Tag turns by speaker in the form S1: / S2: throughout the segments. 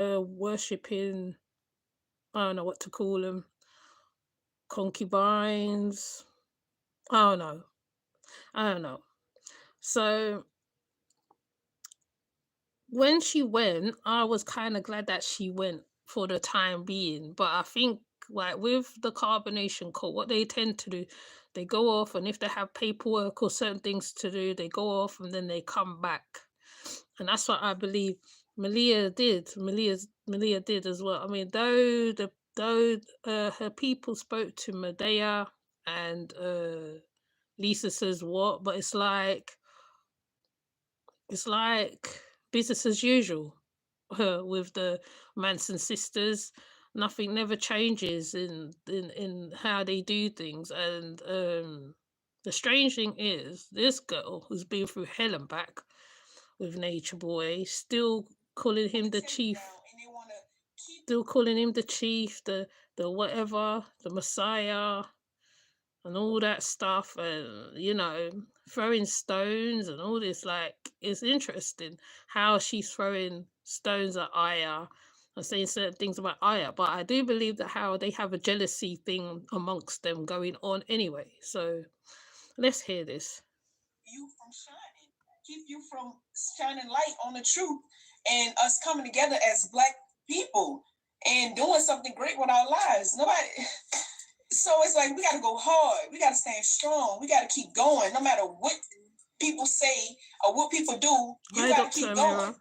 S1: worshipping, I don't know what to call them, concubines. I don't know. I don't know. So when she went, I was kind of glad that she went for the time being. But I think, like with the carbonation cult, what they tend to do, they go off, and if they have paperwork or certain things to do, they go off and then they come back. And that's what I believe Malia did. Malia did as well. I mean, though her people spoke to Medea, and Lisa says what, but it's like business as usual with the Manson sisters. Nothing never changes in how they do things. And the strange thing is, this girl who's been through hell and back with Nature Boy, still calling him the chief, still calling him the chief, the whatever, the Messiah, and all that stuff, and throwing stones and all this. Like, it's interesting how she's throwing stones at Aya and saying certain things about Aya, but I do believe that how they have a jealousy thing amongst them going on anyway. So let's hear this. You from shining, keep you from shining light on the truth and us coming together as Black people and doing something great with our lives. Nobody. So it's like, we got to go hard. We got to stand strong. We got to keep going. No matter what people say or what people do, you got to keep going.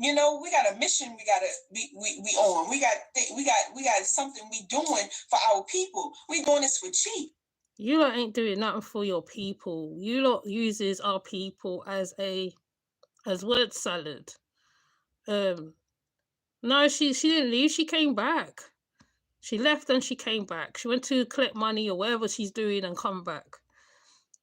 S1: We got a mission. We got to we on. We got something we doing for our people. We doing this for cheap. You lot ain't doing nothing for your people. You lot uses our people as word salad. No, she didn't leave. She came back. She left and she came back. She went to collect money or whatever she's doing and come back.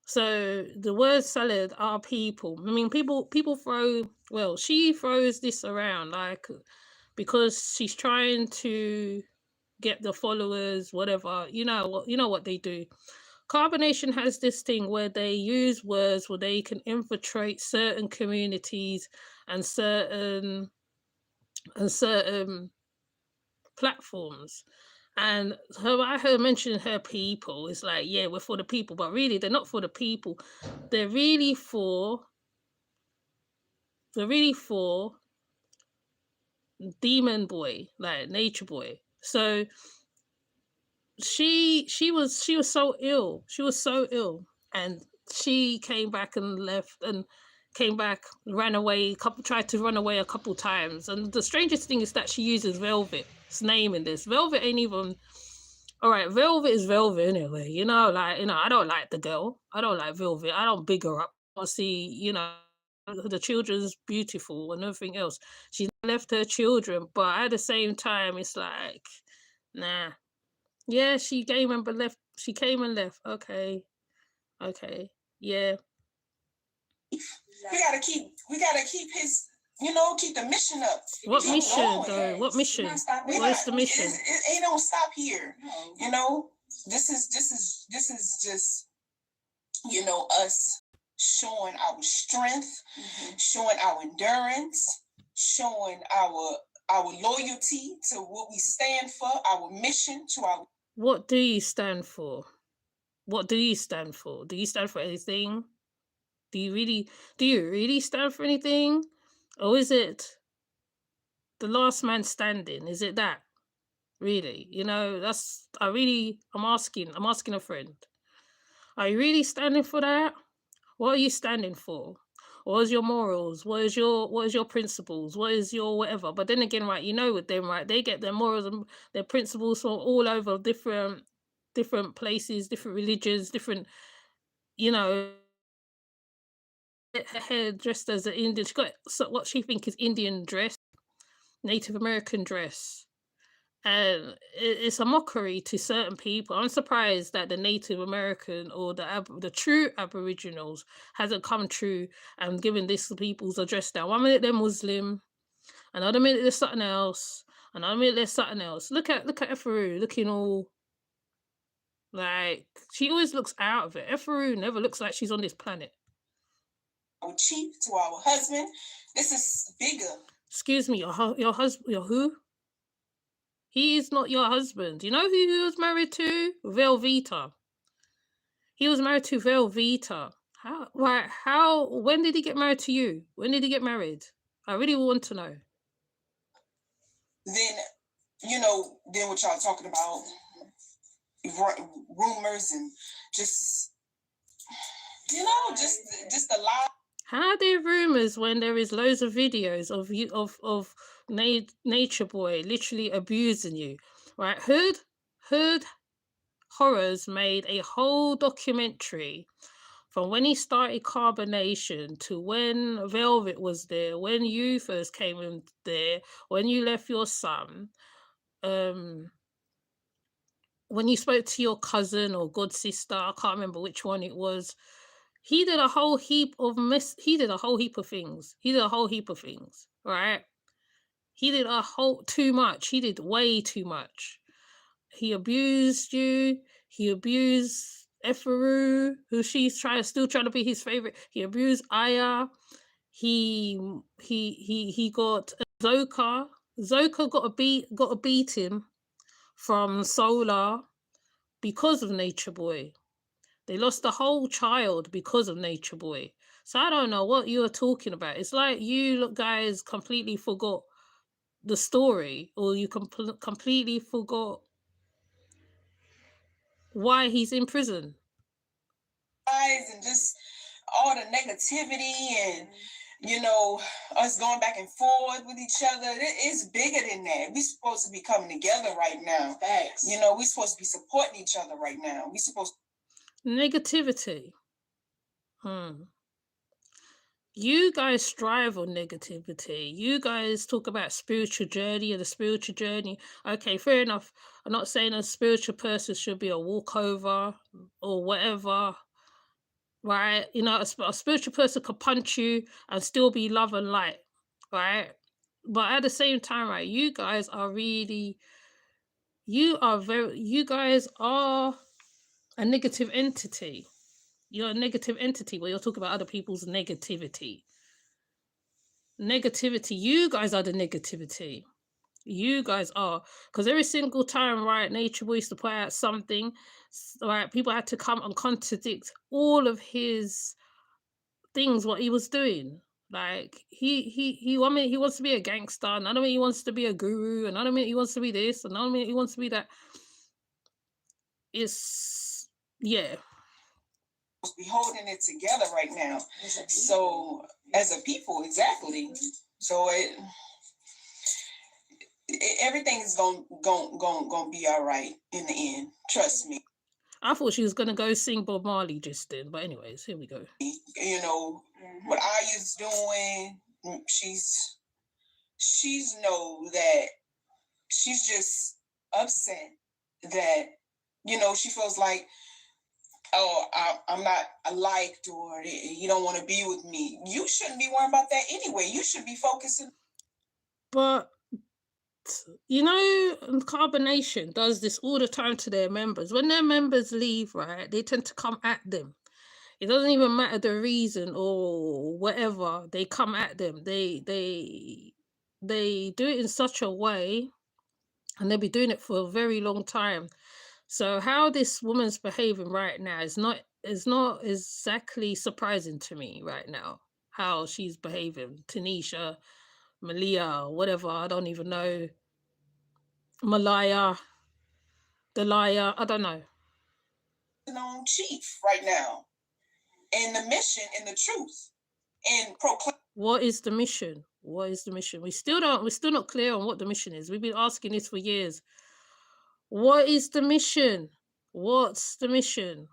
S1: So the word salad are people. I mean, people throw. Well, she throws this around like because she's trying to get the followers, whatever. You know what they do. Carbonation has this thing where they use words where they can infiltrate certain communities and certain platforms. And I heard mention her people. It's like, yeah, we're for the people, but really they're not for the people. They're really for Demon Boy, like Nature Boy. So she was so ill. She was so ill, and she came back and left and came back, ran away, tried to run away a couple times. And the strangest thing is that she uses Velvet's name in this. Velvet ain't even all right. Velvet is Velvet anyway. I don't like the girl. I don't like Velvet. I don't big her up. I see, the children's beautiful and everything else. She left her children, but at the same time, it's like, nah. Yeah, she came and left. She came and left. Okay. Yeah. We gotta keep his, keep the mission up. What keep mission going. Though? What mission? What's the mission? It don't stop here. This is just, us showing our strength, showing our endurance, showing our loyalty to what we stand for, our mission to our. What do you stand for? What do you stand for? Do you stand for anything? Do you really stand for anything? Or is it the last man standing? Is it that? Really? I'm asking a friend. Are you really standing for that? What are you standing for? What is your morals? What is your principles? What is your whatever? But then again, right, with them, right, they get their morals and their principles from all over different places, different religions, different, her hair dressed as an Indian. She got what she think is Indian dress, Native American dress. And it's a mockery to certain people. I'm surprised that the Native American or the true Aboriginals hasn't come true and given this people's address down. 1 minute they're Muslim, another minute there's something else, another minute there's something else. Look at Efaru looking all like she always looks out of it. Efaru never looks like she's on this planet. Our chief, to our husband, this is bigger. Excuse me, your husband, your who? He is not your husband. You know who he was married to? Velveeta. He was married to Velveeta. How? Why? How? When did he get married to you? When did he get married? I really want to know.
S2: Then, then what y'all talking about, rumors and just, just a lot.
S1: How are there rumors when there is loads of videos of you of Nature Boy literally abusing you, right? Hood Horrors made a whole documentary from when he started Carbonation to when Velvet was there, when you first came in there, when you left your son, when you spoke to your cousin or god sister, I can't remember which one it was. He did a whole heap of things. He did a whole heap of things, right? He did too much. He did way too much. He abused you. He abused Eferu, who still trying to be his favorite. He abused Aya. He got Zoka. Zoka got a beating from Solar because of Nature Boy. They lost a whole child because of Nature Boy. So I don't know what you are talking about. It's like you guys completely forgot the story, or you completely forgot why he's in prison.
S2: And just all the negativity and, us going back and forth with each other. It's bigger than that. We're supposed to be coming together right now. Thanks. We're supposed to be supporting each other right now. We're supposed to...
S1: Negativity. You guys strive on negativity. You guys talk about spiritual journey and the spiritual journey. Okay, fair enough. I'm not saying a spiritual person should be a walkover or whatever, right? A spiritual person could punch you and still be love and light, right? But at the same time, right, you guys are a negative entity. You're a negative entity where you're talking about other people's negativity. You guys are the negativity. You guys are, because every single time, right, Nature Boy used to put out something, right, people had to come and contradict all of his things, what he was doing. Like he wants to be a gangster, and I don't mean he wants to be a guru, and I don't mean he wants to be this, and I don't mean he wants to be that. It's
S2: be holding it together right now. So as a people, exactly. So everything is going be all right in the end. Trust me.
S1: I thought she was gonna go sing Bob Marley just then, but anyways, here we go.
S2: What Aya's doing, she's know that she's just upset that she feels like, oh, I'm not liked, or you don't want to be with me. You shouldn't be worrying about that anyway. You should be focusing.
S1: But Carbonation does this all the time to their members. When their members leave, right, they tend to come at them. It doesn't even matter the reason or whatever. They come at them. They do it in such a way, and they'll be doing it for a very long time. So how this woman's behaving right now is not exactly surprising to me right now. How she's behaving, Tanisha, Malia, whatever, I don't even know. Malia, Delia, I don't know.
S2: On chief right now, and the mission and the truth, and proclaim.
S1: What is the mission? What is the mission? We're still not clear on what the mission is. We've been asking this for years. What is the mission? What's the mission?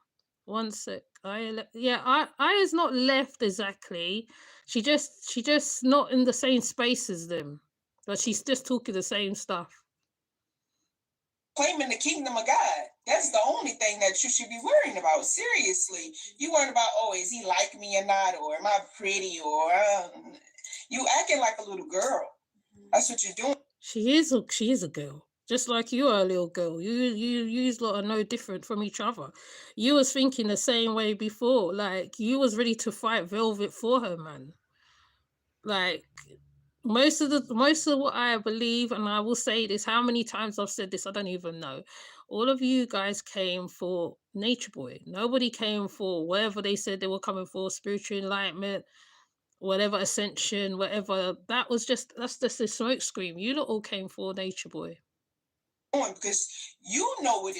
S1: One sec. I is not left exactly. She just not in the same space as them, but she's just talking the same stuff.
S2: Claiming the kingdom of God. That's the only thing that you should be worrying about. Seriously, you worrying about, oh, is he like me or not, or am I pretty, or you acting like a little girl. That's what you're doing.
S1: She is a girl. Just like you are a little girl. You lot are no different from each other. You was thinking the same way before. Like, you was ready to fight Velvet for her, man. Like, most of what I believe, and I will say this, how many times I've said this, I don't even know. All of you guys came for Nature Boy. Nobody came for whatever they said they were coming for, spiritual enlightenment, whatever ascension, whatever. That's just a smoke screen. You lot all came for Nature Boy.
S2: Because you know what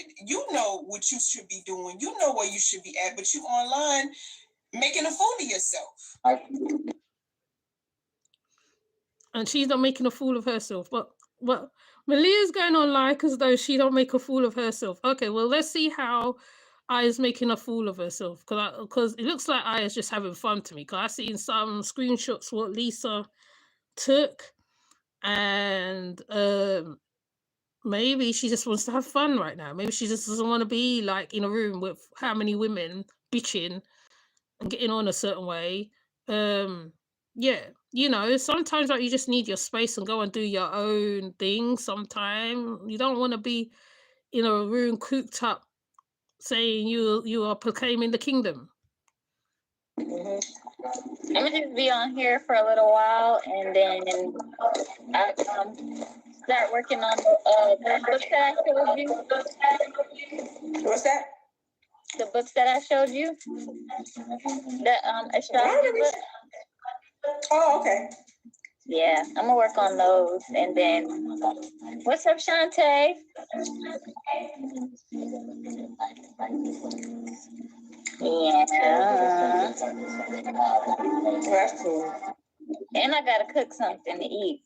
S2: you should be doing. You know where you should be at, but you online making a fool of yourself.
S1: And she's not making a fool of herself. But Malia's going on like as though she don't make a fool of herself. Okay, well, let's see how Aya's making a fool of herself. Because it looks like Aya's just having fun to me. Because I see in some screenshots what Lisa took. And maybe she just wants to have fun right now. Maybe she just doesn't want to be like in a room with how many women bitching and getting on a certain way. Yeah, sometimes like you just need your space and go and do your own thing. Sometimes you don't want to be in a room cooped up saying you are proclaiming the kingdom.
S3: I'm gonna just be on here for a little while, and then I start working on the books that I showed you.
S2: What's that?
S3: The books that I showed you. The astrology book.
S2: Oh, okay.
S3: Yeah, I'm gonna work on those, and then what's up, Shantae? Yeah.
S2: That's cool.
S3: And I gotta cook something to eat.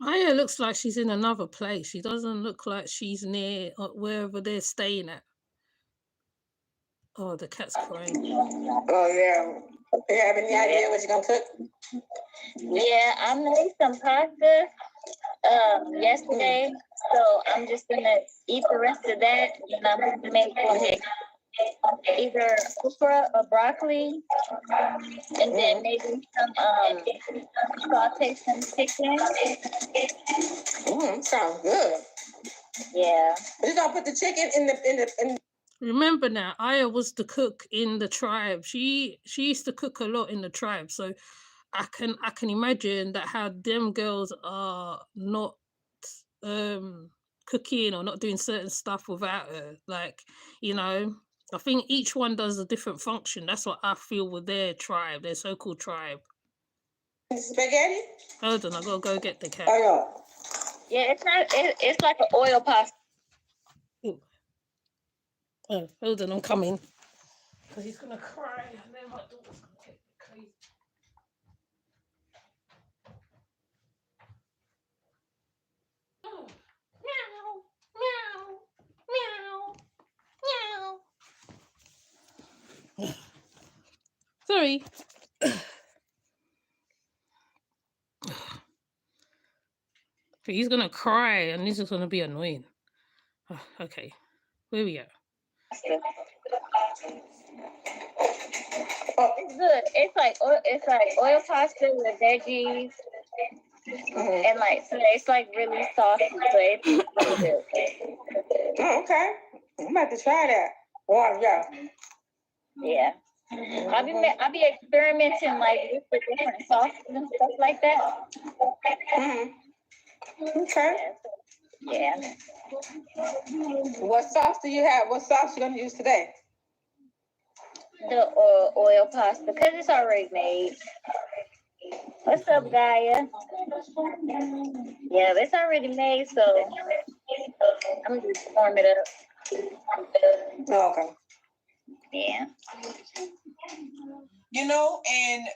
S1: Aya looks like she's in another place. She doesn't look like she's near wherever they're staying at. Oh, the cat's crying.
S2: Oh, yeah. You have any idea what you're going to cook?
S3: Yeah, I made some pasta yesterday, so I'm just gonna eat the rest of that, and I'm gonna make like either okra or broccoli, and then maybe some saute some chicken.
S2: Sounds good.
S3: Yeah.
S2: You gonna put the chicken in the.
S1: Remember now, Aya was the cook in the tribe. She used to cook a lot in the tribe, so I can imagine that how them girls are not cooking or not doing certain stuff without her. Like, I think each one does a different function. That's what I feel with their tribe, their so-called tribe.
S2: Spaghetti?
S1: Hold on, I gotta go get the cat.
S2: Oh,
S3: yeah. It's not. It's like an oil pasta.
S1: Ooh. Oh, hold on, I'm coming. Because he's gonna cry, and then my daughter's gonna get crazy. Oh. Meow, meow, meow, meow. Sorry. But he's gonna cry, and this is gonna be annoying. Oh, okay, where we go?
S3: Oh, it's good. It's like oil pasta with veggies, and so it's like really saucy. So it's really good.
S2: Oh, okay. I'm about to try that. Wow, yeah.
S3: Yeah. I'll be experimenting like with the different sauces and stuff like that.
S2: Okay.
S3: Yeah.
S2: What sauce do you have? What sauce you gonna use today?
S3: The oil pasta, because it's already made. What's up, Gaia? Yeah, it's already made, so I'm just warm it up.
S2: Oh, okay.
S3: Yeah.
S2: And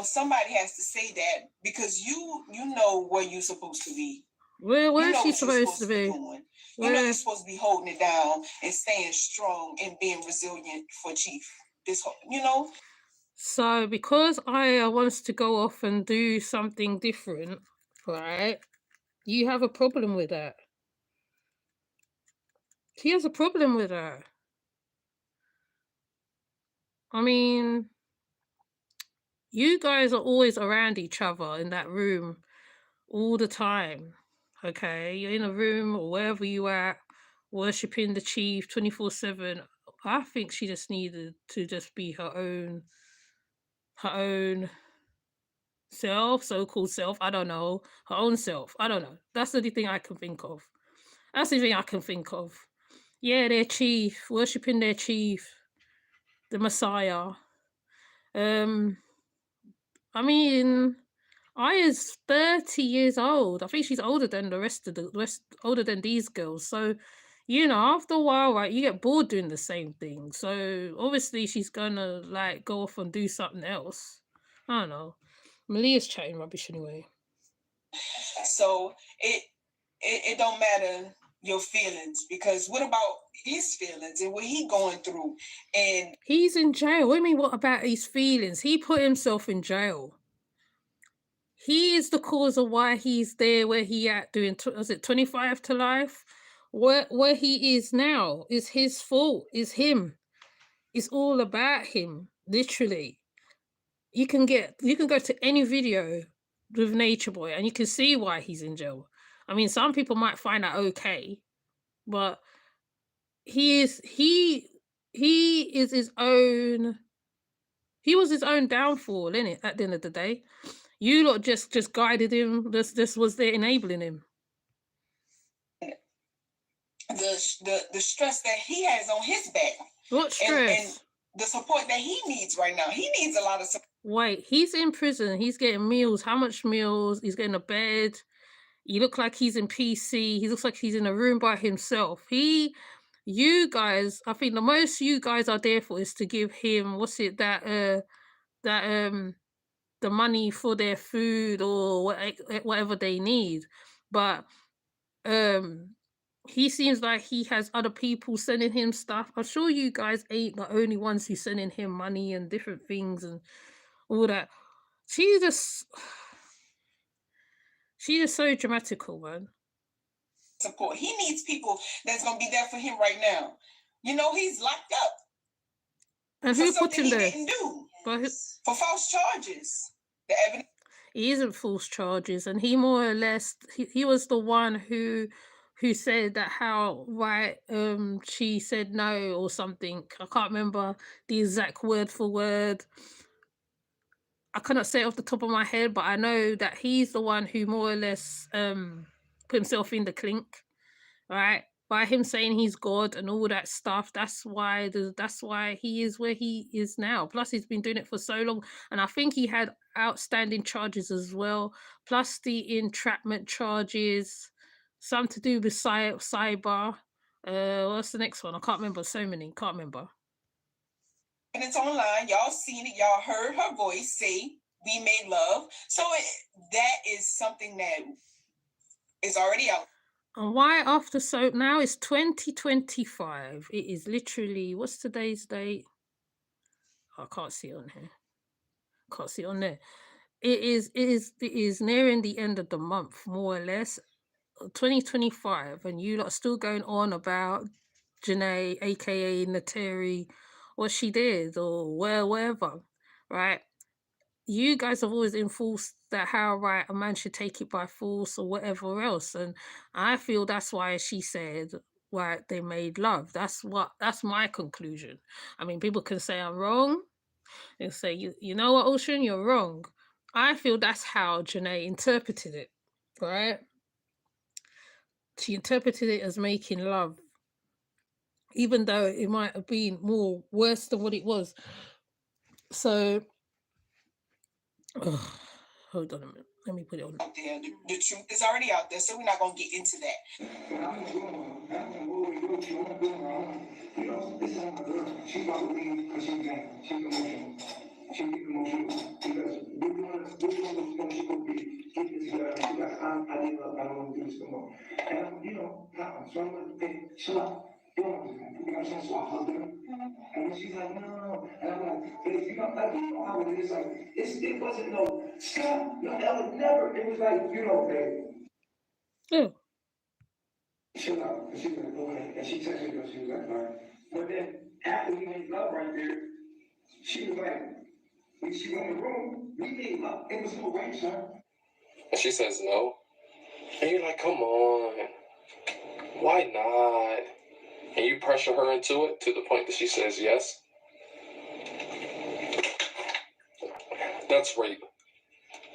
S2: somebody has to say that because you know where you're supposed to be.
S1: Where is she supposed to be?
S2: You know you're supposed to be holding it down and staying strong and being resilient for Chief.
S1: So because Aya wants to go off and do something different, right? You have a problem with that. He has a problem with that. I mean, you guys are always around each other in that room all the time. Okay, you're in a room or wherever you are, worshipping the chief 24/7. I think she just needed to just be her her own self, so-called self. I don't know. Her own self. I don't know. That's the only thing I can think of. That's the only thing I can think of. Yeah, their chief, worshipping their chief, the Messiah. I mean, Aya's 30 years old. I think she's older than the rest of the rest, older than these girls. So, you know, after a while, right, you get bored doing the same thing. So obviously she's gonna like go off and do something else. I don't know. Malia's chatting rubbish anyway.
S2: So it don't matter your feelings, because what about his feelings and what he going through? And
S1: he's in jail. What do you mean, what about his feelings? He put himself in jail. He is the cause of why he's there where he at doing, was it 25 to life? Where he is now is his fault, is him. It's all about him, literally. You can go to any video with Nature Boy and you can see why he's in jail. I mean, some people might find that okay, but he is his own, he was his own downfall, innit, at the end of the day. You lot just guided him. This was there enabling him.
S2: The stress that he has on his back.
S1: What stress?
S2: And the support that he needs right now. He needs a lot of support.
S1: Wait, he's in prison. He's getting meals. How much meals? He's getting a bed. He looks like he's in PC. He looks like he's in a room by himself. You guys, I think the most you guys are there for is to give him, what's it, the money for their food or whatever they need. But he seems like he has other people sending him stuff. I'm sure you guys ain't the only ones who sending him money and different things and all that. She's just so dramatical, man.
S2: Support. He needs people that's gonna be there for him right now. You know, he's locked up.
S1: And who put him there?
S2: Didn't do for false charges. The evidence.
S1: He isn't false charges, and he more or less he was the one who said that how she said no or something. I can't remember the exact word for word. I cannot say it off the top of my head, but I know that he's the one who more or less put himself in the clink, right? By him saying he's God and all that stuff. That's why he is where he is now. Plus, he's been doing it for so long, and I think he had outstanding charges as well. Plus the entrapment charges, some to do with cyber. What's the next one? I can't remember. So many, can't remember.
S2: And it's online. Y'all seen it. Y'all heard her voice say, "We made love." So that is something that is already out.
S1: And why after so now it's 2025. It is literally, what's today's date? I can't see it on here. Can't see it on there. It is nearing the end of the month, more or less, 2025, and you lot are still going on about Janae, aka Nateri, what she did or wherever, right? You guys have always enforced that how right a man should take it by force or whatever else, and I feel that's why she said right they made love. That's my conclusion. I mean, people can say I'm wrong and say you know what, Ocean, you're wrong. I feel that's how Janae interpreted it, right? She interpreted it as making love, even though it might have been more worse than what it was. So hold on a minute. Let me put it on.
S2: Out there. The truth is already out there, so we're not gonna get into that.
S3: And she's like, no. And I'm like, but if you don't, like, you know how it is. Like, it wasn't no stop. No, that would never. It was like, you know, babe.
S1: Oh.
S3: Chill out. And she was like, okay. And she texted me, she was like, all right. But then after we made love right there, she was like, when she went in the room, we made love. It was no rape, son.
S4: And she says no. And you're like, come on. Why not? And you pressure her into it to the point that she says yes. That's rape.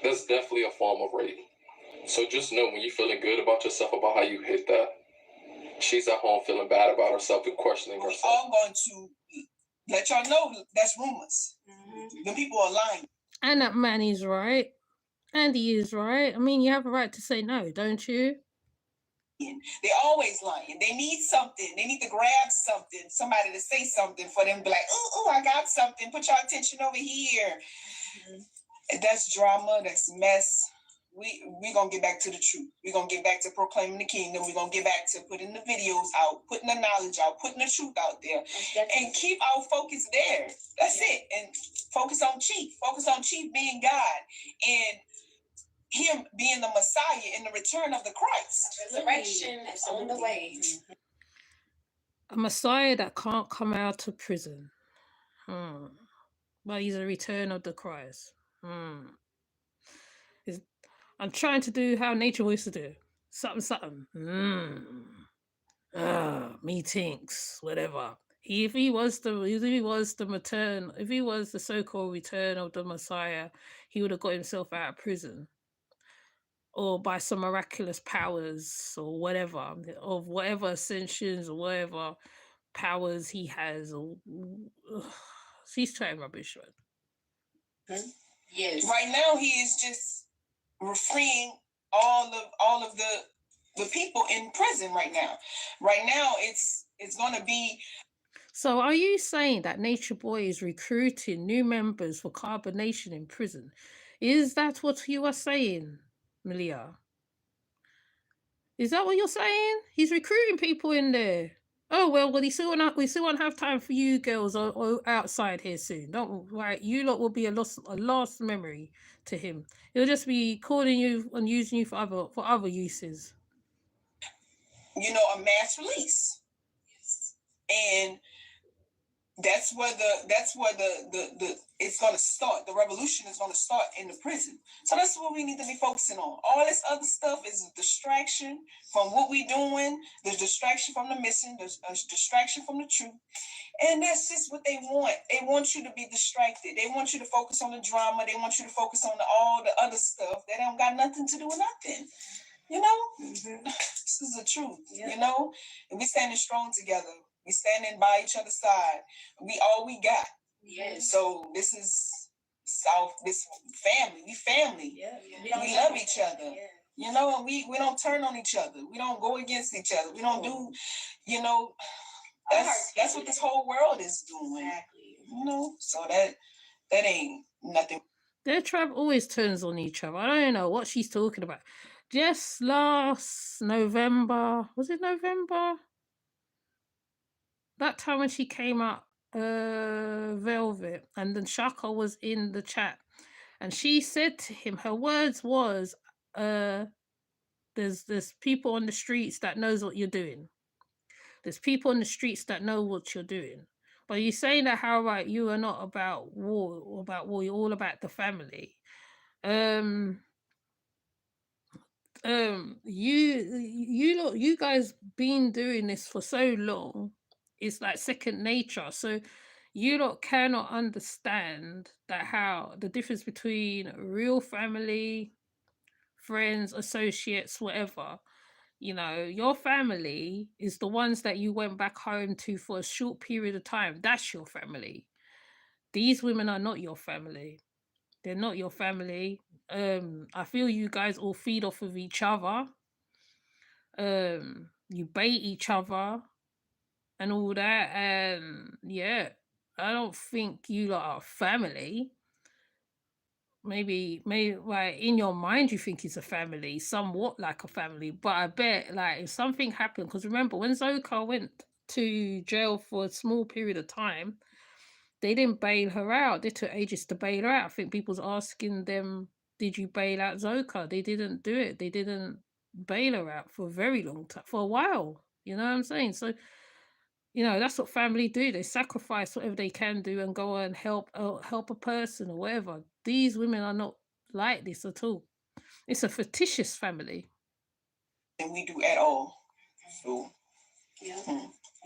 S4: That's definitely a form of rape. So just know when you're feeling good about yourself, about how you hit that, she's at home feeling bad about herself and questioning
S2: We're
S4: herself.
S2: all going to let y'all know that's rumors. The people are lying.
S1: And that man is right. And he is right. I mean, you have a right to say no, don't you?
S2: They're always lying. They need something. They need to grab something, somebody to say something for them to be like, oh, I got something. Put your attention over here. That's drama. That's mess. We gonna get back to the truth. We're gonna get back to proclaiming the kingdom. We're gonna get back to putting the videos out, putting the knowledge out, putting the truth out there, and keep our focus there. That's it. And focus on Chief. Focus on Chief being God and him being the Messiah and the return of the Christ.
S5: Resurrection is on the way.
S1: A Messiah that can't come out of prison. But he's a return of the Christ. I'm trying to do how nature used to do. Something. Methinks, whatever. If he was the so-called return of the Messiah, he would have got himself out of prison. Or by some miraculous powers or whatever, of whatever ascensions or whatever powers he has. Or he's trying rubbish, right?
S5: Yes.
S2: Right now, he is just freeing all of the people in prison right now. Right now, it's going to be.
S1: So are you saying that Nature Boy is recruiting new members for carbonation in prison? Is that what you are saying, Malia? Is that what you're saying? He's recruiting people in there. Oh well, we still won't have time for you girls or outside here soon. Don't right. You lot will be a lost memory to him. He'll just be calling you and using you for other uses.
S2: A mass release, and that's where the it's going to start. The revolution is going to start in the prison. So that's what we need to be focusing on. All this other stuff is a distraction from what we're doing. There's distraction from the mission. There's a distraction from the truth. And that's just what they want. They want you to be distracted. They want you to focus on the drama. They want you to focus on all the other stuff that don't got nothing to do with nothing. This is the truth. And we standing strong together. We standing by each other's side. We all we got.
S5: Yes.
S2: So this is this family. We family.
S5: Yeah.
S2: We love each other. Yeah. And we don't turn on each other. We don't go against each other. We don't do, that's what this whole world is doing. Exactly. So that ain't nothing.
S1: Their tribe always turns on each other. I don't know what she's talking about. Just last November, was it November? That time when she came up, Velvet, and then Shaka was in the chat, and she said to him, her words was, there's people on the streets that knows what you're doing. There's people on the streets that know what you're doing. But you're saying that how right you are not about war, you're all about the family. You guys been doing this for so long, it's like second nature. So you lot cannot understand that how the difference between real family, friends, associates, whatever. Your family is the ones that you went back home to for a short period of time. That's your family. These women are not your family. They're not your family. I feel you guys all feed off of each other. You bait each other and all that. And yeah, I don't think you lot are family. Maybe like in your mind you think it's a family, somewhat like a family, but I bet like if something happened, because remember when Zoka went to jail for a small period of time, they didn't bail her out. They took ages to bail her out. I think people's asking them, did you bail out Zoka? They didn't do it. They didn't bail her out for a very long time, for a while. You know what I'm saying? So that's what family do. They sacrifice whatever they can do and go and help a person or whatever. These women are not like this at all. It's a fictitious family.
S2: And we do at all. So, yeah.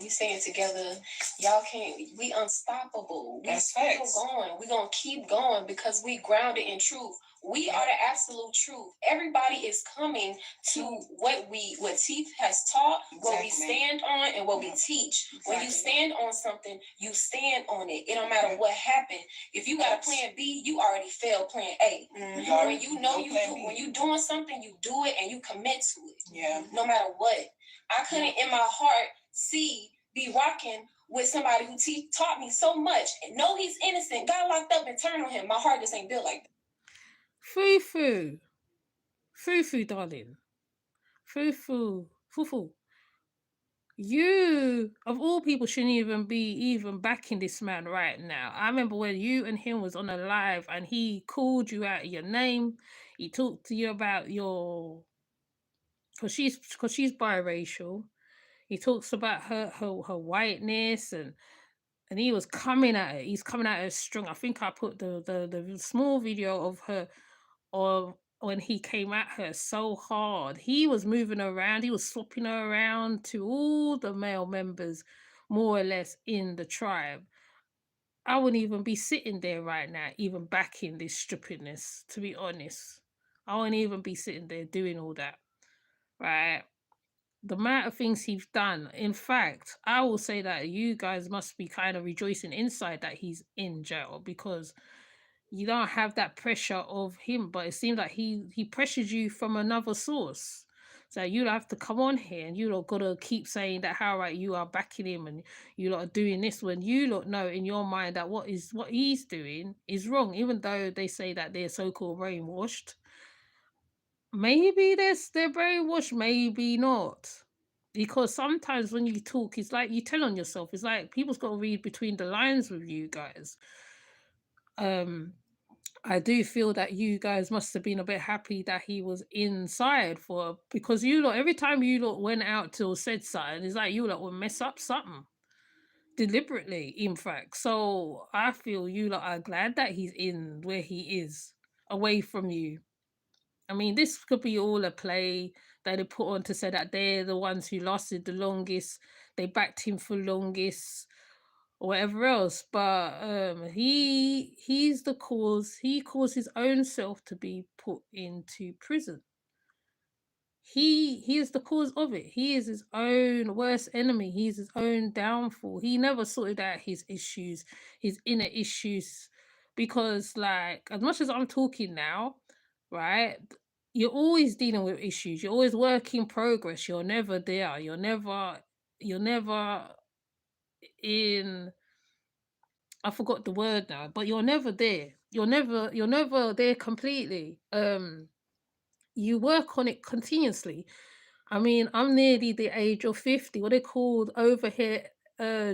S5: We staying together. Y'all can't. We unstoppable. We
S2: That's
S5: still
S2: facts.
S5: going. We gonna keep going because we grounded in truth. We are the absolute truth. Everybody is coming to what Teeth has taught, what we
S2: Exactly.
S5: stand on, and what we teach. When you stand on something, you stand on it. It don't matter what happened. If you got a plan B, you already failed plan A. When you know when you doing something, you do it and you commit to it.
S2: Yeah.
S5: No matter what. I couldn't in my heart be rocking with somebody who taught me so much and know he's innocent, got locked up and turned on him. My heart just ain't built like that.
S1: Fufu. Fufu, darling. Fufu. Fufu. You, of all people, shouldn't even be even backing this man right now. I remember when you and him was on a live and he called you out your name. He talked to you about your... Because she's biracial. He talks about her whiteness, and he was coming at it. He's coming at her strong. I think I put the small video of her of when he came at her so hard. He was moving her around. He was swapping her around to all the male members, more or less, in the tribe. I wouldn't even be sitting there right now, even backing this stupidness, to be honest. I wouldn't even be sitting there doing all that, right? The amount of things he's done. In fact, I will say that you guys must be kind of rejoicing inside that he's in jail, because you don't have that pressure of him, but it seems like he pressures you from another source. So you have to come on here and you lot gotta keep saying that how right you are backing him and you lot are doing this, when you lot know in your mind that what he's doing is wrong, even though they say that they're so-called brainwashed. Maybe they're brainwashed, maybe not. Because sometimes when you talk, it's like you tell on yourself. It's like people's got to read between the lines with you guys. I do feel that you guys must have been a bit happy that he was inside because you lot, every time you lot went out to or said something, it's like you lot would mess up something deliberately, in fact. So I feel you lot are glad that he's in where he is, away from you. I mean, this could be all a play that they put on to say that they're the ones who lasted the longest, they backed him for longest, or whatever else. But he's the cause. He caused his own self to be put into prison. He is the cause of it. He is his own worst enemy. He's his own downfall. He never sorted out his issues, his inner issues, because like as much as I'm talking now, right? You're always dealing with issues. You're always work in progress. You're never there. You're never in... I forgot the word now, but you're never there. You're never there completely. You work on it continuously. I mean, I'm nearly the age of 50, what they called over here,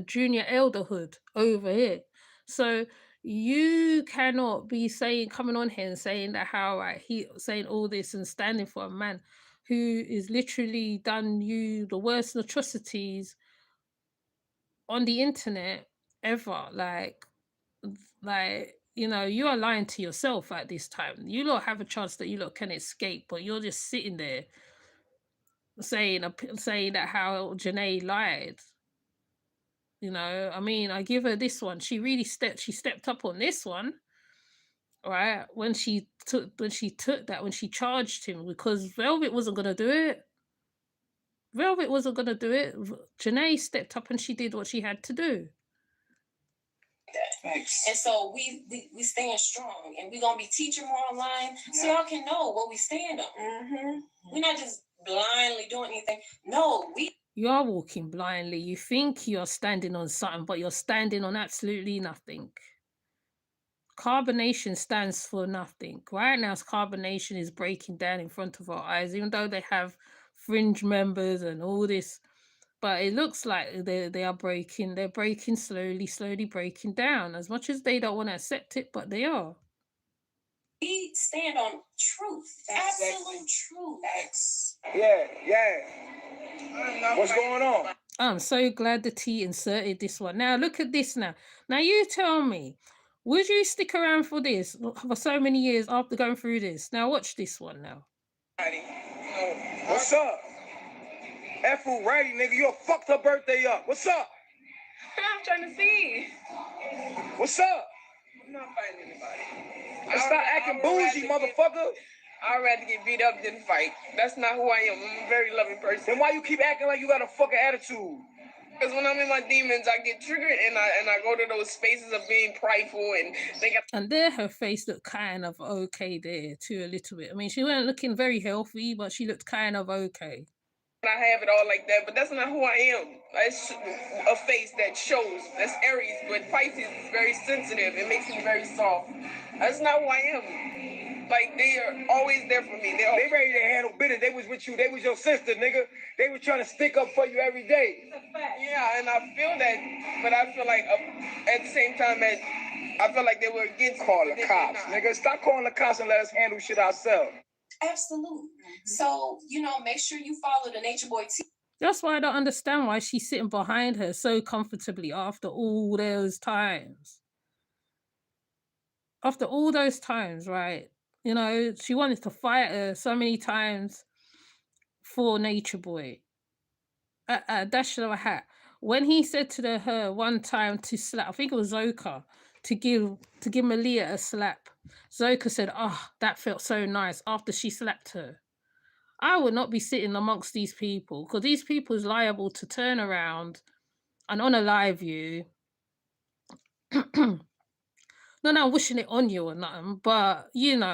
S1: junior elderhood over here. So you cannot be coming on here and saying that how he saying all this and standing for a man who is literally done you the worst atrocities on the internet ever. Like, you are lying to yourself at this time. You lot have a chance that you lot can escape, but you're just sitting there saying that how Janae lied. I mean, I give her this one. She really stepped up on this one, right? When she charged him, because Velvet wasn't gonna do it. Janae stepped up and she did what she had to do.
S2: Thanks.
S5: And so we staying strong, and we gonna be teaching more online, so y'all can know what we stand on. We're not just blindly doing anything. No,
S1: you are walking blindly. You think you're standing on something, but you're standing on absolutely nothing. Carbonation stands for nothing. Right now, carbonation is breaking down in front of our eyes, even though they have fringe members and all this. But it looks like they are breaking. They're breaking slowly breaking down. As much as they don't want to accept it, but they are.
S5: We stand on truth. Absolute truth.
S6: Yeah. What's going on?
S1: I'm so glad that he inserted this one. Now look at this now. Now you tell me, would you stick around for this for so many years after going through this? Now watch this one now.
S6: What's up? That fool ready, nigga. You fucked her birthday up. What's up?
S5: I'm trying to see.
S6: What's up?
S5: I'm not fighting anybody.
S6: Stop acting bougie, motherfucker.
S5: I'd rather get beat up than fight. That's not who I am. I'm a very loving person.
S6: Then why you keep acting like you got a fucking attitude?
S5: Because when I'm in my demons, I get triggered and I go to those spaces of being prideful and think.
S1: And there, her face looked kind of okay there too, a little bit. I mean, she wasn't looking very healthy, but she looked kind of okay.
S5: I have it all like that, but that's not who I am. It's a face that shows. That's Aries, but Pisces is very sensitive. It makes me very soft. That's not who I am. Like, they are always there for me.
S6: They ready to handle business. They was with you. They was your sister, nigga. They was trying to stick up for you every day.
S5: Yeah, and I feel that, but I feel like at the same time that I feel like they were against me.
S6: Call the cops, nigga. Stop calling the cops and let us handle shit ourselves.
S5: Absolutely. So, make sure you follow the Nature Boy team.
S1: That's why I don't understand why she's sitting behind her so comfortably after all those times. After all those times, right? She wanted to fight her so many times for Nature Boy. A dash of a hat. When he said to her one time to slap, I think it was Zoka, to give Malia a slap. Zoka said, "Oh, that felt so nice," after she slapped her. I would not be sitting amongst these people, because these people is liable to turn around and unalive you. Not now wishing it on you or nothing, but that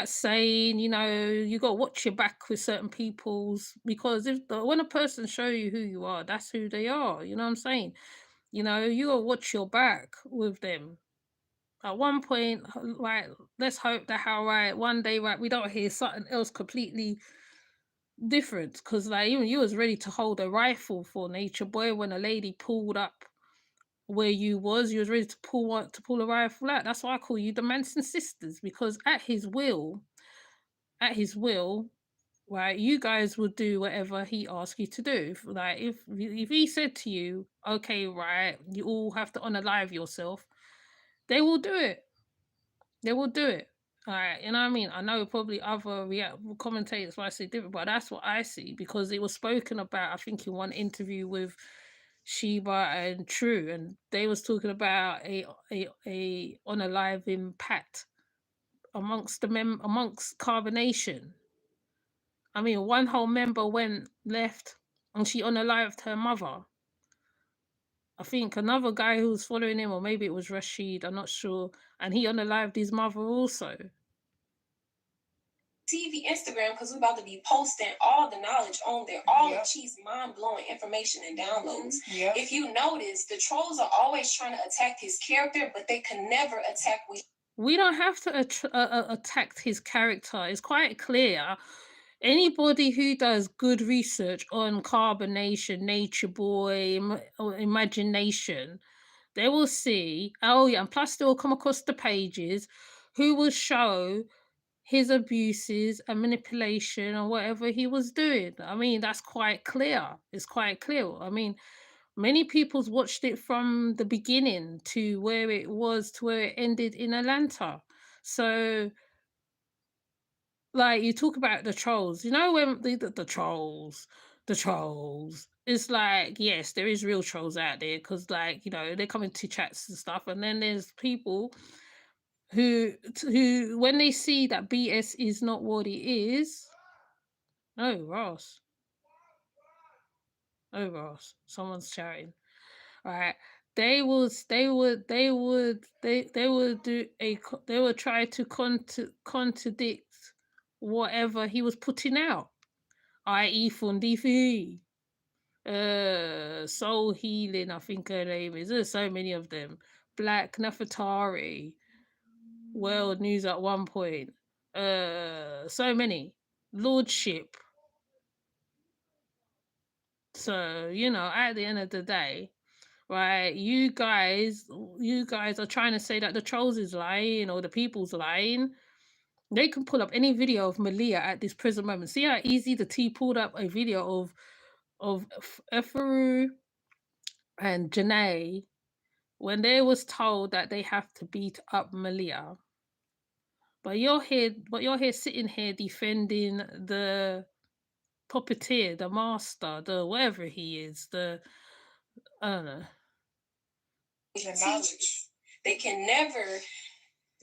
S1: saying, you got to watch your back with certain people's, because when a person show you who you are, that's who they are. You know what I'm saying? You got to watch your back with them. At one point, right, let's hope that one day, right, we don't hear something else completely different, because like even you was ready to hold a rifle for Nature Boy when a lady pulled up where you was ready to pull a rifle out. That's why I call you the Manson sisters, because at his will, right, you guys would do whatever he asked you to do. Like if he said to you, okay, right, you all have to unalive yourself, they will do it. They will do it. All right, you know what I mean? I know probably other commentators might say different, but that's what I see, because it was spoken about, I think, in one interview with Sheba and True, and they was talking about a unaliving pact amongst Carbonation. I mean, one whole member left and she unalived her mother. I think another guy who was following him, or maybe it was Rashid, I'm not sure, and he unalived his mother also.
S5: TV, Instagram, because we're about to be posting all the knowledge on there, all of Chi's mind-blowing information and downloads. If you notice, the trolls are always trying to attack his character, but they can never attack what.
S1: We don't have to attack his character. It's quite clear. Anybody who does good research on Carbonation, Nature Boy, or Imagination, they will see, and plus they will come across the pages who will show his abuses and manipulation or whatever he was doing. I mean, that's quite clear. It's quite clear. I mean, many people's watched it from the beginning to where it ended in Atlanta. So, like, you talk about the trolls, when the trolls, it's like, yes, there is real trolls out there, because like, they come into chats and stuff, and then there's people who when they see that BS is not what it is. Oh, Ross, someone's shouting. All right, they would try to contradict whatever he was putting out, i.e. Fundifi, Soul Healing, I think her name is. There's so many of them. Black Nefertari, World News at one point. So many. Lordship. So, at the end of the day, right, you guys are trying to say that the trolls is lying or the people's lying. They can pull up any video of Malia at this present moment. See how easy the T pulled up a video of Efaru and Janae when they was told that they have to beat up Malia. But you're here sitting here defending the puppeteer, the master, the whatever he is, I don't know.
S5: Teaches. They can never,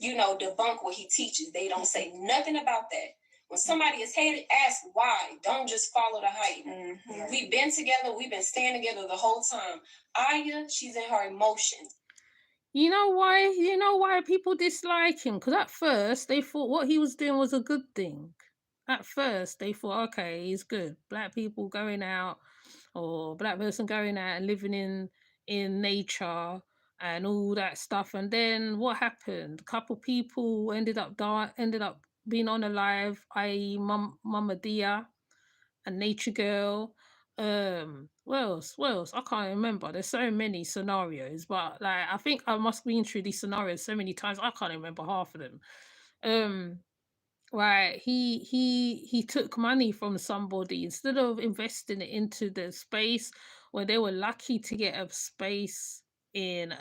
S5: debunk what he teaches. They don't say nothing about that. When somebody is hated, ask why. Don't just follow the hype. Mm-hmm. We've been together. We've been staying together the whole time. Aya, she's in her emotion.
S1: You know why? You know why people dislike him? Because at first they thought what he was doing was a good thing. At first they thought, okay, he's good. Black people going out, or black person going out and living in nature and all that stuff. And then what happened? A couple people ended up being unalive, i.e. Mama Dia, a nature girl. What else? What else? I can't remember. There's so many scenarios, but like I think I must been through these scenarios so many times I can't remember half of them. Right. He took money from somebody instead of investing it into the space where they were lucky to get a space in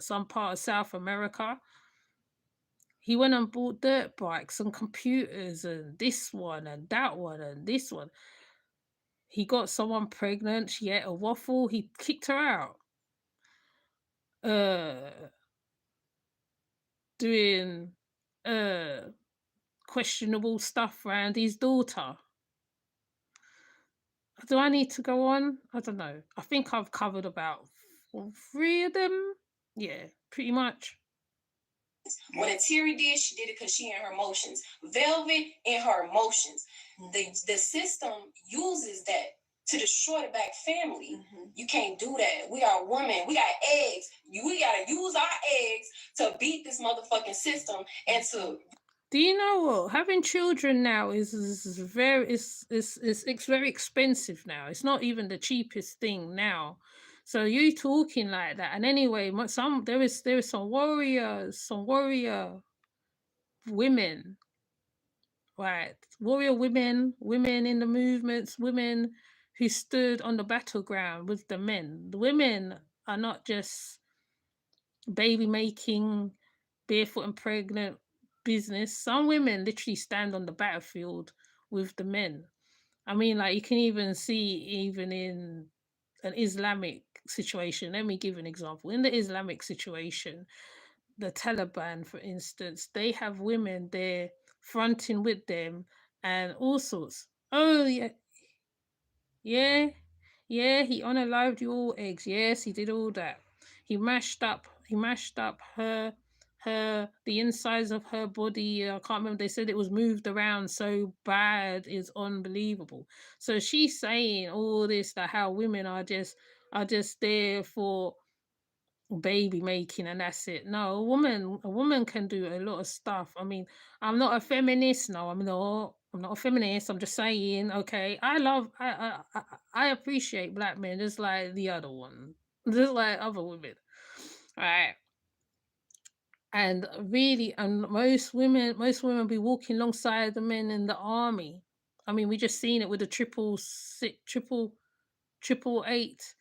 S1: some part of South America. He went and bought dirt bikes and computers and this one and that one and this one. He got someone pregnant. She ate a waffle. He kicked her out. Doing questionable stuff around his daughter. Do I need to go on? I don't know. I think I've covered about 3 of them. Yeah, pretty much.
S5: When Atiri did, she did it because she in her emotions. Velvet in her emotions. The system uses that to destroy the Black family. You can't do that. We are women. We got eggs. We got to use our eggs to beat this motherfucking system and to...
S1: Do you know what? Having children now is very it's very expensive now. It's not even the cheapest thing now. So you talking like that. And anyway, there is some warrior women, right? Warrior women in the movements, women who stood on the battleground with the men. The women are not just baby making, barefoot and pregnant business. Some women literally stand on the battlefield with the men. I mean, like you can even see even in an Islamic situation. Let me give an example. In the Islamic situation, the Taliban, for instance, they have women there fronting with them and all sorts. Oh yeah, he unalived you all eggs. Yes, he did all that. He mashed up the insides of her body. I can't remember. They said it was moved around so bad, it's unbelievable. So she's saying all this, that how women are just there for baby making and that's it. No, a woman can do a lot of stuff. I mean, I'm not a feminist. No, I'm not a feminist. I'm just saying, okay, I appreciate Black men just like the other one, just like other women, right? And really, and most women be walking alongside the men in the army. I mean, we just seen it with the triple eight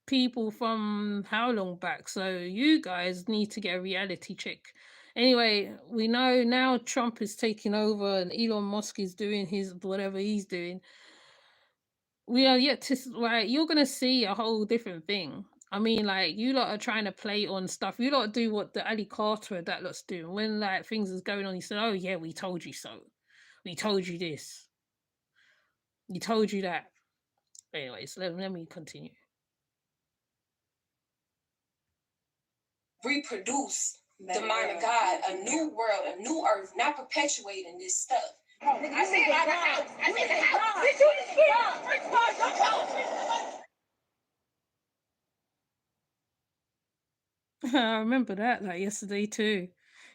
S1: people from how long back. So you guys need to get a reality check. Anyway, we know now Trump is taking over and Elon Musk is doing his whatever he's doing. We are yet to, right, you're gonna see a whole different thing. I mean, like, you lot are trying to play on stuff. You lot do what the Ali Carter and that lot's doing. When like things is going on, you said, oh yeah, we told you so. We told you this. We told you that. Anyways, let me continue.
S5: Reproduce the mind of God, a new world, a new earth, not perpetuating this stuff. I said out of house. I said the house. Bitch, you the street.
S1: I remember that like yesterday too.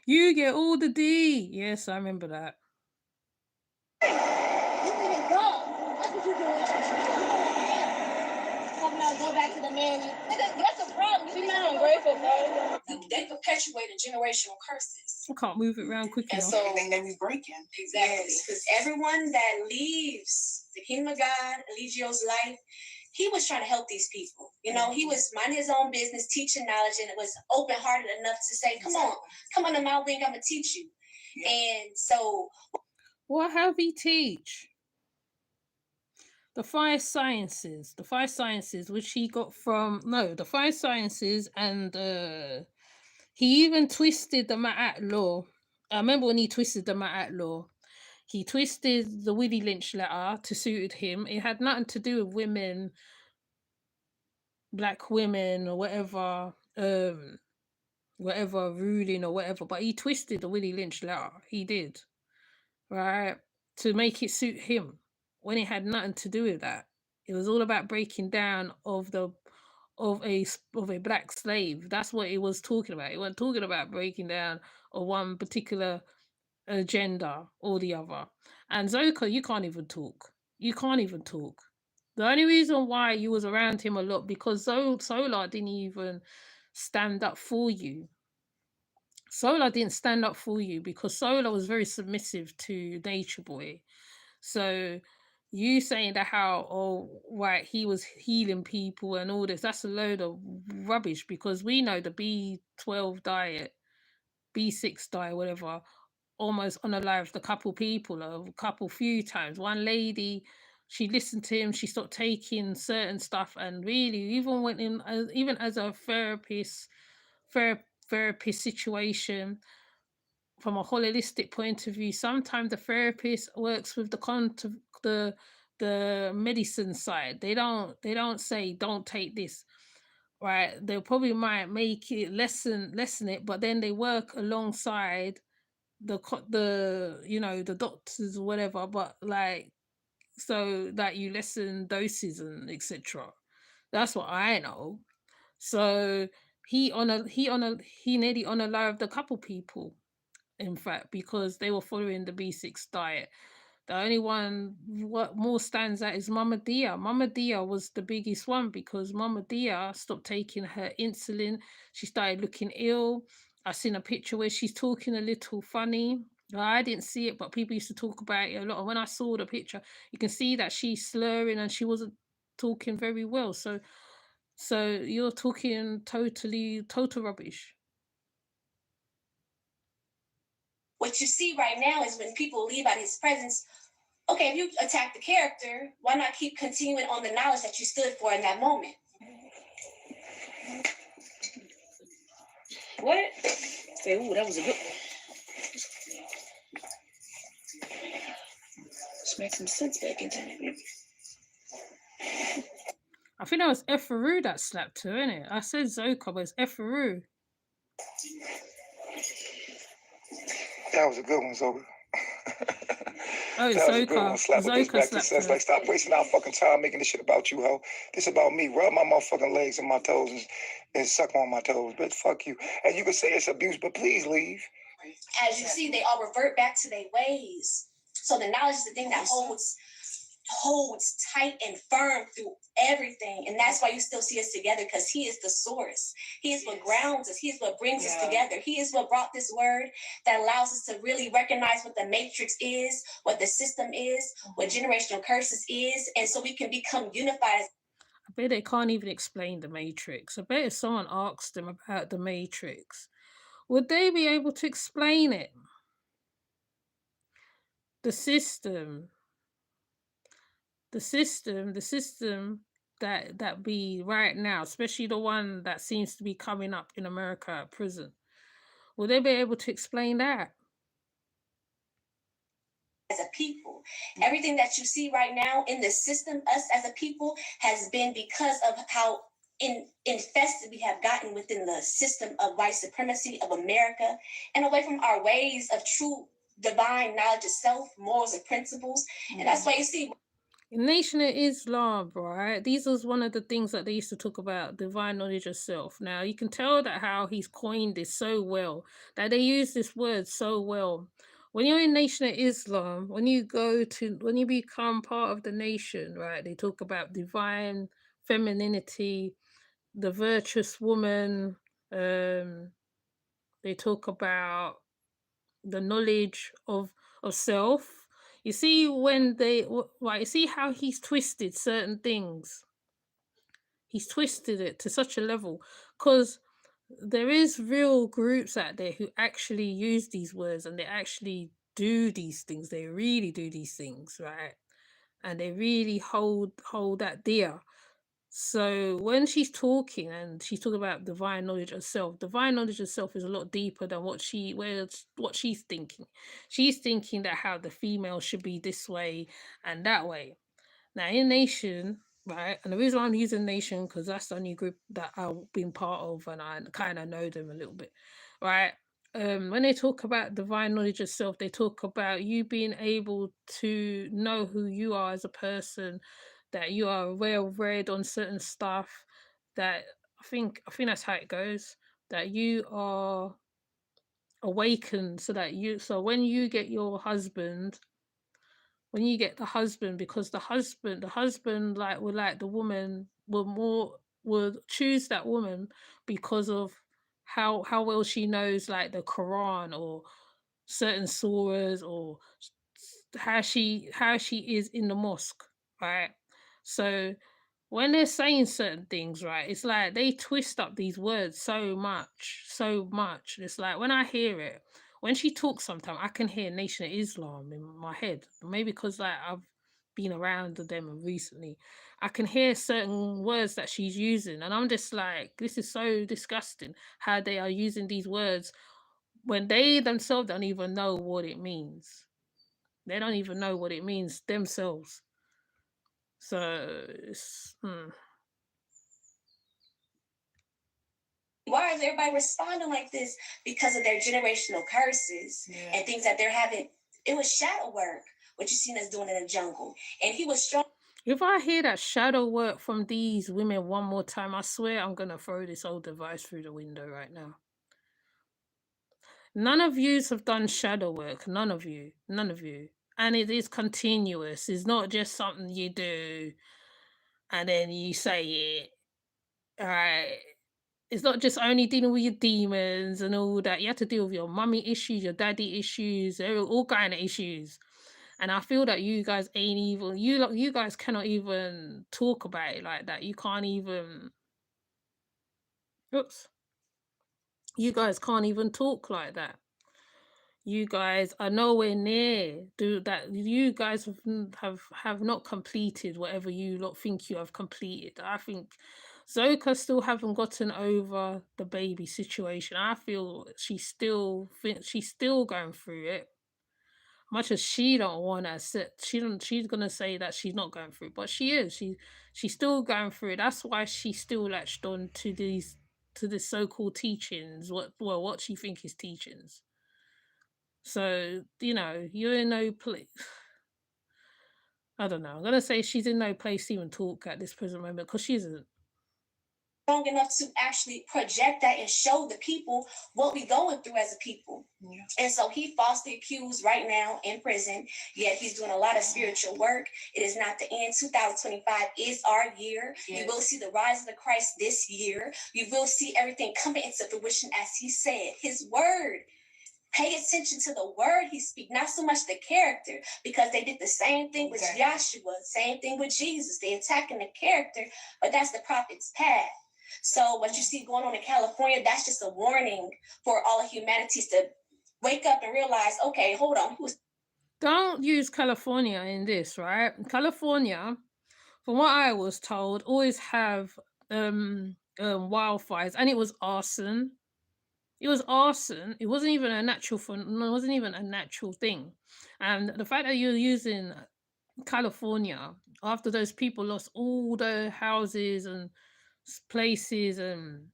S1: You get all the D. Yes, I remember that.
S5: You need to go. That's what you doing. Talking about go back to the man. That's a problem. You be not ungrateful, bro. They perpetuated generational curses.
S1: I can't move it around quick enough.
S2: And so everything they be breaking.
S5: Exactly. Because everyone that leaves the kingdom of God, Eligio's life, he was trying to help these people. You know, he was minding his own business, teaching knowledge, and it was open-hearted enough to say, come on to Mount Wing, I'm going to teach you. Yeah. And so...
S1: What have he teach? The five sciences, which he got from the five sciences, and he even twisted the Ma'at law. I remember when he twisted the Ma'at law. He twisted the Willie Lynch letter to suit him. It had nothing to do with women, black women, or whatever ruling or whatever. But he twisted the Willie Lynch letter. He did, right, to make it suit him when it had nothing to do with that. It was all about breaking down of a black slave. That's what it was talking about. It wasn't talking about breaking down of one particular agenda or the other. And Zoka, you can't even talk. You can't even talk. The only reason why you was around him a lot because Solar didn't even stand up for you. Solar didn't stand up for you because Solar was very submissive to Nature Boy. So you saying that right, he was healing people and all this, that's a load of rubbish because we know the B12 diet, B6 diet, whatever, almost unalived a couple people, few times. One lady, she listened to him, she stopped taking certain stuff, and really, even went in, even as a therapist situation, from a holistic point of view, sometimes the therapist works with the medicine side. They don't say don't take this, right? They probably might make it lessen it, but then they work alongside the doctors or whatever, but like so that you lessen doses and etc. That's what I know. So he nearly unalived a couple people, in fact, because they were following the B6 diet. The only one what more stands out is Mama Dia. Mama Dia was the biggest one because Mama Dia stopped taking her insulin. She started looking ill. I seen a picture where she's talking a little funny. I didn't see it, but people used to talk about it a lot. And when I saw the picture, you can see that she's slurring and she wasn't talking very well. So you're talking total rubbish.
S5: What you see right now is when people leave out his presence. Okay, if you attack the character, why not keep continuing on the knowledge that you stood for in that moment? What? Say, ooh, that was a good one. Let's make some sense back into it.
S1: I think that was Efaru that slapped her, innit? I said Zoka, but it's Efaru.
S6: That was a good one, Zoka.
S1: Oh,
S6: that was a good one. Slap a bitch back to sense. Like, stop wasting our fucking time making this shit about you, ho. This about me. Rub my motherfucking legs and my toes and suck on my toes. Bitch, fuck you. And you can say it's abuse, but please leave.
S5: As you see, they all revert back to their ways. So the knowledge is the thing that holds tight and firm through everything. And that's why you still see us together, because he is the source. He is what grounds us. He is what brings us together. He is what brought this word that allows us to really recognize what the matrix is, what the system is, what generational curses is. And so we can become unified.
S1: I bet they can't even explain the matrix. I bet if someone asked them about the matrix, would they be able to explain it? The system that be right now, especially the one that seems to be coming up in America at prison, will they be able to explain that?
S5: As a people, everything that you see right now in the system, us as a people, has been because of how infested we have gotten within the system of white supremacy of America, and away from our ways of true divine knowledge of self, morals, and principles. And that's why you see
S1: in Nation of Islam, right? These was one of the things that they used to talk about, divine knowledge of self. Now you can tell that how he's coined this so well, that they use this word so well. When you're in Nation of Islam, when you become part of the nation, right? They talk about divine femininity, the virtuous woman. They talk about the knowledge of self. You see you see how he's twisted certain things. He's twisted it to such a level because there is real groups out there who actually use these words and they actually do these things. They really do these things, right? and they really hold that dear. So when she's talking and she's talking about divine knowledge of self, divine knowledge of self is a lot deeper than what she's thinking. She's thinking that how the female should be this way and that way. Now in Nation, right, and the reason why I'm using Nation because that's the only group that I've been part of and I kind of know them a little bit, right? When they talk about divine knowledge of self, they talk about you being able to know who you are as a person, that you are well read on certain stuff, that I think that's how it goes, that you are awakened so when you get your husband, when you get the husband, because the husband like the woman will choose that woman because of how well she knows like the Quran or certain surahs or how she is in the mosque, right? So when they're saying certain things, right, it's like they twist up these words so much. It's like when I hear it, when she talks sometimes I can hear Nation of Islam in my head. Maybe because like I've been around them recently. I can hear certain words that she's using and I'm just like, this is so disgusting how they are using these words when they themselves don't even know what it means. They don't even know what it means themselves. So
S5: Why is everybody responding like this? Because of their generational curses and things that they're having. It was shadow work, what you seen us doing in the jungle. And he was strong.
S1: If I hear that shadow work from these women one more time, I swear I'm going to throw this old device through the window right now. None of you have done shadow work. None of you. None of you. And it is continuous. It's not just something you do and then you say it. All right. It's not just only dealing with your demons and all that. You have to deal with your mummy issues, your daddy issues, all kind of issues. And I feel that you guys ain't even you guys cannot even talk about it like that. You can't even you guys can't even talk like that. You guys are nowhere near do that. You guys have not completed whatever you lot think you have completed. I think Zoka still haven't gotten over the baby situation. I feel she's still going through it. Much as she don't want to sit, she's gonna say that she's not going through it, but she is. She's still going through it. That's why she's still latched on to these so-called teachings. What she think is teachings. So, you're in no place. I don't know. I'm going to say she's in no place to even talk at this present moment because she isn't.
S5: Strong enough to actually project that and show the people what we're going through as a people. Yeah. And so he falsely accused right now in prison, yet he's doing a lot of spiritual work. It is not the end. 2025 is our year. Yes. You will see the rise of the Christ this year. You will see everything coming into fruition as he said. His word. Pay attention to the word he speaks, not so much the character, because they did the same thing with Joshua, same thing with Jesus. They attacking the character, but that's the prophet's path. So what you see going on in California, that's just a warning for all of humanity to wake up and realize, okay, hold on.
S1: Don't use California in this, right? California, from what I was told, always have wildfires, and it was arson. It was arson. It wasn't even a natural thing. And the fact that you're using California after those people lost all their houses and places and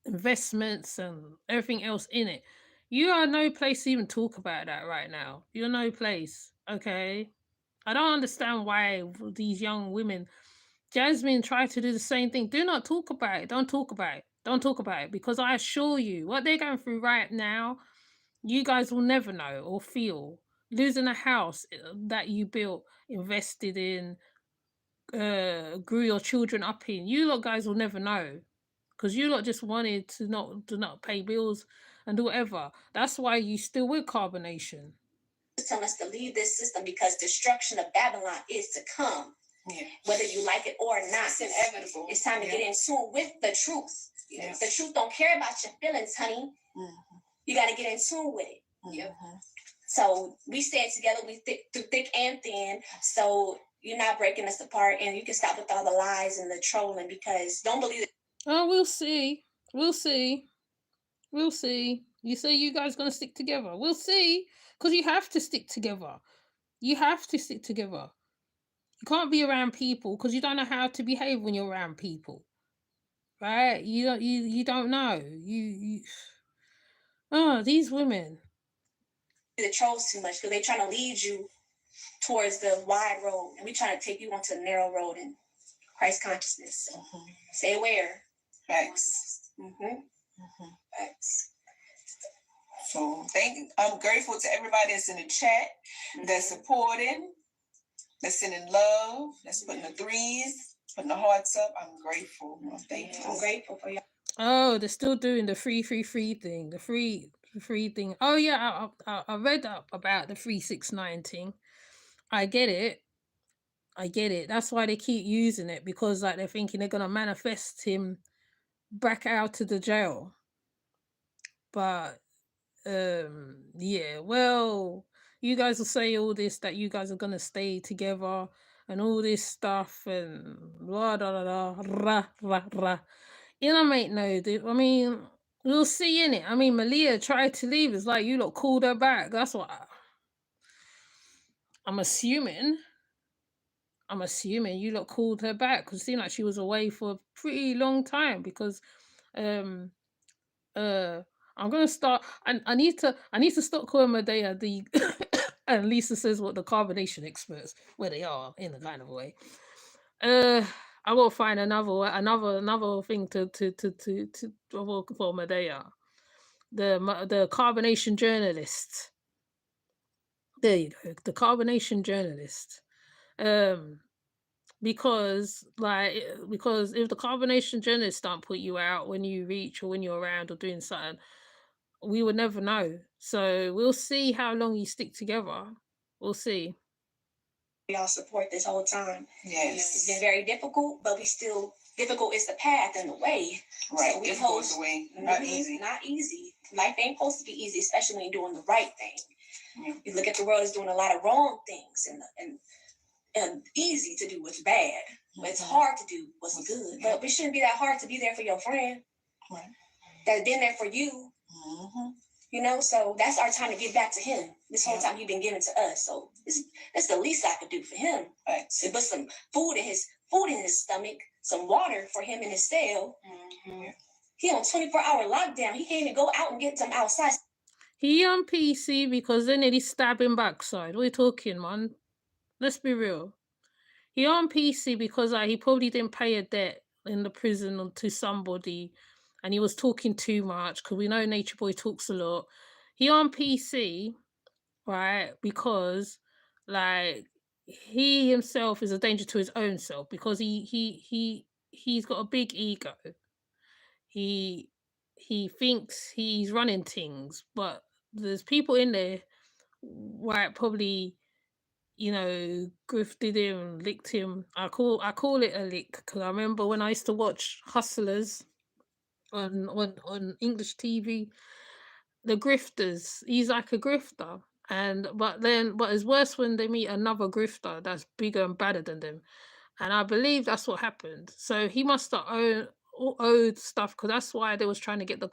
S1: investments and everything else in it, you are no place to even talk about that right now. You're no place. Okay, I don't understand why these young women, Jasmine, try to do the same thing. Do not talk about it. Don't talk about it. Don't talk about it, because I assure you what they're going through right now, you guys will never know or feel. Losing a house that you built, invested in, grew your children up in, you lot guys will never know, because you lot just wanted to not pay bills and do whatever. That's why you still with carbonation.
S5: Telling us to leave this system because destruction of Babylon is to come. Yeah. Whether you like it or not, it's inevitable. It's time to get in tune with the truth. Yes. The truth don't care about your feelings, honey. Mm-hmm. You got to get in tune with it. Mm-hmm. Yep. So we stay together, through thick and thin. So you're not breaking us apart, and you can stop with all the lies and the trolling, because don't believe it.
S1: Oh, we'll see. We'll see. We'll see. You say you guys gonna stick together. We'll see. Because you have to stick together. You have to stick together. You can't be around people because you don't know how to behave when you're around people. Right? You don't know. You Oh, these women.
S5: The trolls too much, because they're trying to lead you towards the wide road, and we trying to take you onto the narrow road in Christ consciousness. So stay aware.
S2: Facts. Facts. So I'm grateful to everybody that's in the chat, that's supporting, that's sending love, that's putting the threes, putting the hearts up. I'm grateful. I'm thankful.
S5: I'm grateful for you.
S1: Oh, they're still doing the free thing. The free thing. Oh yeah, I read up about the 369 thing. I get it. That's why they keep using it, because like they're thinking they're gonna manifest him back out of the jail. But yeah, well, you guys will say all this, that you guys are gonna stay together and all this stuff and blah da da da rah. You know, mate, no, I mean, we'll see in it. I mean, Malia tried to leave. It's like you lot called her back. That's what I'm assuming. You lot called her back, because it seemed like she was away for a pretty long time. Because I'm gonna start. I need to stop calling Medea the. And Lisa says what the carbonation experts, where they are in a kind of way. I will find another thing to for Medea, the carbonation journalist. There you go, the carbonation journalist. Because if the carbonation journalists don't put you out when you reach or when you're around or doing something, we would never know. So we'll see how long you stick together. We'll see.
S5: Y'all support this whole time.
S2: Yes.
S5: It's been very difficult, but difficult is the path and the way.
S2: Right.
S5: So
S2: difficult is the way. Not easy.
S5: Not easy. Life ain't supposed to be easy, especially when you're doing the right thing. You look at the world as doing a lot of wrong things, and easy to do what's bad. It's hard to do what's good. But it shouldn't be that hard to be there for your friend.
S2: Right.
S5: That's been there for you. You know, so that's our time to get back to him. This whole time he's been giving to us. So that's the least I could do for him. Right. To put some food in his stomach, some water for him in his cell. He on 24-hour lockdown. He can't even go out and get some outside.
S1: He on PC because they nearly stab him backside. What are you talking, man? Let's be real. He on PC because he probably didn't pay a debt in the prison to somebody, and he was talking too much, because we know Nature Boy talks a lot. He on PC, right, because like he himself is a danger to his own self, because he's got a big ego. He thinks he's running things, but there's people in there, right, probably, you know, grifted him, licked him. I call it a lick, because I remember when I used to watch Hustlers on English TV, the grifters. He's like a grifter, but it's worse when they meet another grifter that's bigger and badder than them, and I believe that's what happened. So he must have owed stuff, because that's why they was trying to get the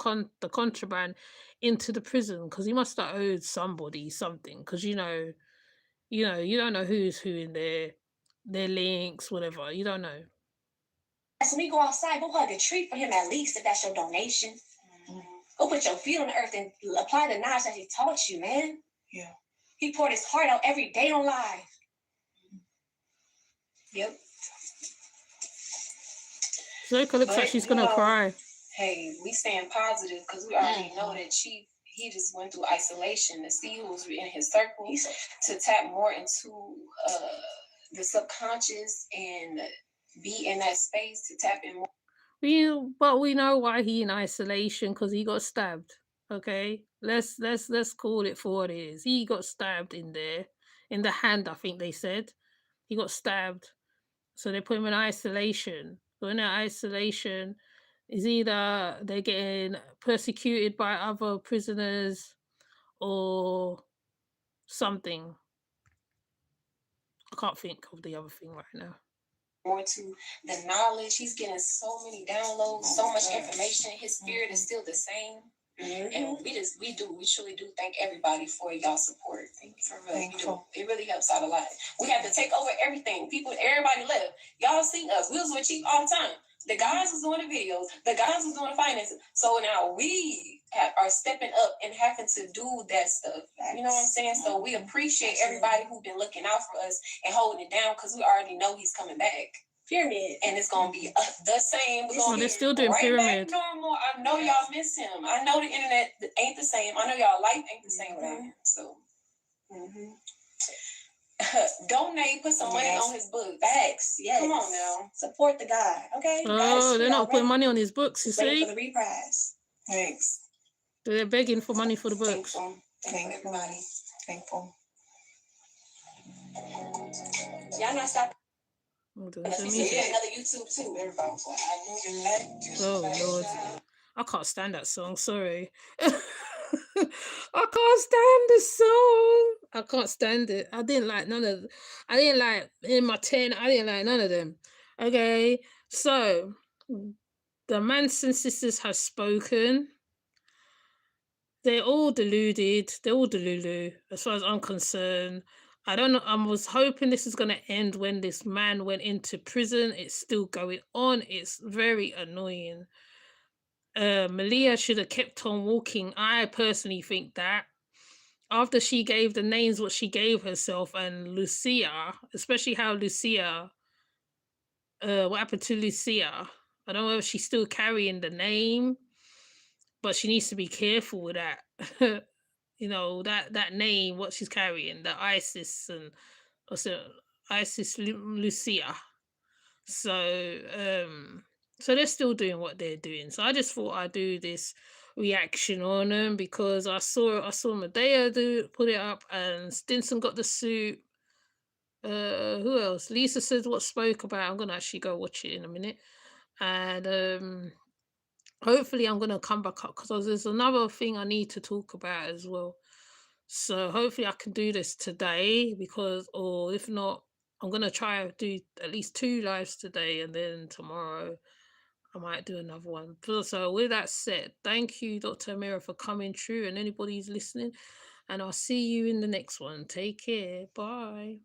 S1: contraband into the prison, because he must have owed somebody something, because you don't know who's who in their links, whatever. You don't know.
S5: So we go outside, go hug a tree for him at least, if that's your donation. Go put your feet on the earth and apply the knowledge that he taught you, man.
S2: Yeah.
S5: He poured his heart out every day on live. Yep.
S1: Zoka looks like she's gonna cry.
S7: Hey, we staying positive, because we already know that he just went through isolation. To see who was in his circle, to tap more into the subconscious and be in that space, to tap in more.
S1: But we know why he in isolation, because he got stabbed. Okay, let's call it for what it is. He got stabbed in the hand. I think they said he got stabbed, so they put him in isolation. So in that isolation, is either they're getting persecuted by other prisoners, or something. I can't think of the other thing right now.
S5: More to the knowledge. He's getting so many downloads, so much information. His spirit is still the same. And we truly do thank everybody for y'all support. It really helps out a lot. We had to take over everything. Everybody left. Y'all see us. We was with Chief all the time. The guys was doing the videos. The guys was doing the finances. So now we are stepping up and having to do that stuff. You know what I'm saying? So we appreciate everybody who's been looking out for us and holding it down because we already know he's coming back. Pyramid. And it's going to be the same.
S1: They're still doing
S5: right
S1: Pyramid.
S5: Back normal. I know y'all miss him. I know the internet ain't the same. I know y'all life ain't the same without him. So, donate, put some money on his books.
S7: Facts, yes.
S5: Come on now.
S7: Support the guy, okay?
S1: Oh, they're not putting money on his books, you see?
S7: For the reprise.
S2: Thanks.
S1: They're begging for money for the books.
S2: Thankful. Thankful.
S7: Y'all not stopping.
S5: Another YouTube too.
S1: Oh Lord, I can't stand that song. Sorry, I can't stand the song. I can't stand it. I didn't like none of. I didn't like in my 10. I didn't like none of them. Okay, so the Manson sisters have spoken. They're all deluded. They're all delulu, as far as I'm concerned. I don't know. I was hoping this is going to end when this man went into prison. It's still going on. It's very annoying. Malia should have kept on walking. I personally think that after she gave the names what she gave herself, and Lucia, especially how Lucia, what happened to Lucia? I don't know if she's still carrying the name, but she needs to be careful with that. You know, that name, what she's carrying, the Isis and also Isis Lucia. So so they're still doing what they're doing. So I just thought I'd do this reaction on them because I saw Medea put it up, and Stinson got the suit. Who else? Lisa says what spoke about. I'm gonna actually go watch it in a minute. And hopefully I'm gonna come back up because there's another thing I need to talk about as well. So hopefully I can do this today or if not, I'm going to try to do at least 2 lives today, and then tomorrow I might do another one. So with that said, thank you, Dr. Amira, for coming through, and anybody who's listening, and I'll see you in the next one. Take care. Bye.